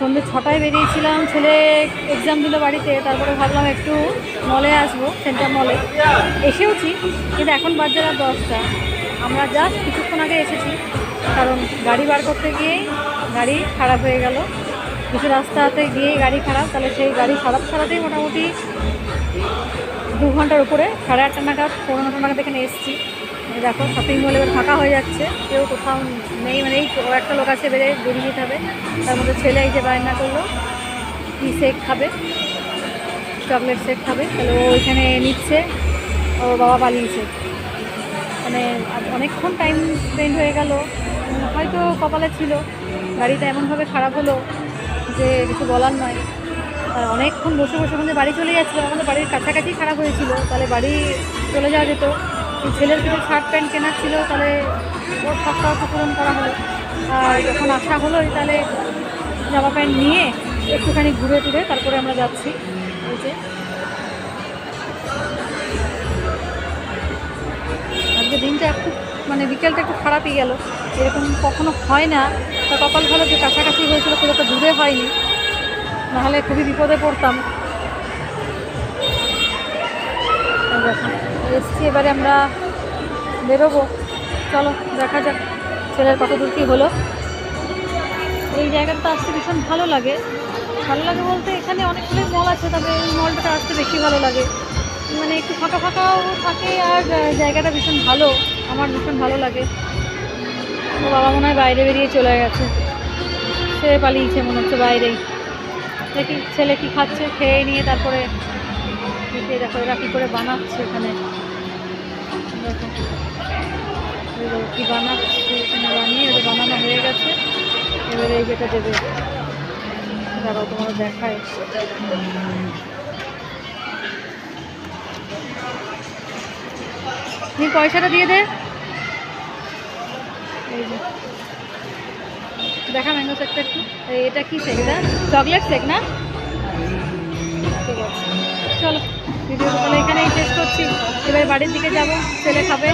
সন্ধ্যে 6টায় বেরিয়েছিলাম, ছেলে এক্সাম দিল বাড়িতে, তারপরে ভাবলাম একটু মলে আসবো, সেন্টার মলে এসেওছি, কিন্তু এখন বাজে রাত 10টা। আমরা জাস্ট কিছুক্ষণ আগে এসেছি, কারণ গাড়ি বার করতে গিয়েই গাড়ি খারাপ হয়ে গেল। কিছু রাস্তাতে গিয়েই গাড়ি খারাপ, তাহলে সেই গাড়ি সারাতেই মোটামুটি 2 ঘন্টার উপরে। 8:30 নাগাদ 9:15 নাগাদ এখানে এসেছি। দেখো শপিং মল এবার ফাঁকা হয়ে যাচ্ছে, কেউ কোথাও নেই, মানে এই একটা লোক আছে, বেরিয়ে যেতে হবে। তার মধ্যে ছেলে এই যে বায়না করলো কি শেক খাবে, চকলেট শেক খাবে, তাহলে ও ওইখানে নিচ্ছে, ওর বাবা পালিয়েছে। মানে অনেকক্ষণ টাইম স্পেন্ড হয়ে গেল, হয়তো কপালে ছিল, গাড়িটা এমনভাবে খারাপ হলো যে কিছু বলার নয়। আর অনেকক্ষণ বসে বসে আমাদের বাড়ি চলে যাচ্ছিলো, আমাদের বাড়ির কাছাকাছি খারাপ হয়েছিল, তাহলে বাড়ি চলে যাওয়া যেত। এই ছেলের কিছু শার্ট প্যান্ট কেনার ছিল, তাহলে ওর সবটা পূরণ করা হলো। আর যখন আসা হলোই, তাহলে জামা প্যান্ট নিয়ে একটুখানি ঘুরে টুরে তারপরে আমরা যাচ্ছি। এই যে আজকে দিনটা একটু মানে বিকেলটা একটু খারাপই গেল, এরকম কখনো হয় না। তা কপাল ভালো যে কাছাকাছি হয়েছিল, খুব একটা দূরে হয়নি, নাহলে খুবই বিপদে পড়তাম। দেখো এসছি, এবারে আমরা বেরোবো, চলো দেখা যাক ছেলের কত দূর কী হলো। এই জায়গাটা আসতে ভীষণ ভালো লাগে, বলতে এখানে অনেকগুলো মল আছে, তবে এই মলটাতে আসতে বেশি ভালো লাগে, মানে একটু ফাঁকা ফাঁকাও থাকে, আর জায়গাটা ভীষণ ভালো, আমার ভীষণ ভালো লাগে। ও বাবা মনে হয় বাইরে বেরিয়ে চলে গেছে, সে পালিয়েছে মনে হচ্ছে বাইরেই। দেখি ছেলে কি খাচ্ছে, খেয়ে নিয়ে তারপরে দেখো এরা কী করে বানাচ্ছে এখানে, দেখো কি বানাচ্ছে এখানে, বানিয়ে ওটা বানানো হয়ে গেছে, এবারে এই যেটা দেবে, দাঁড়াও তোমার দেখায়। তুমি পয়সাটা দিয়ে দে, এই যে দেখা ম্যাঙ্গো শেকটা একটু। এটা কি শেক, এটা চকলেট শেক না? ঠিক আছে, চলো ভিডিওটা তাহলে এখানেই শেষ করছি, এবার বাড়ির দিকে যাব, ছেলে খাবে।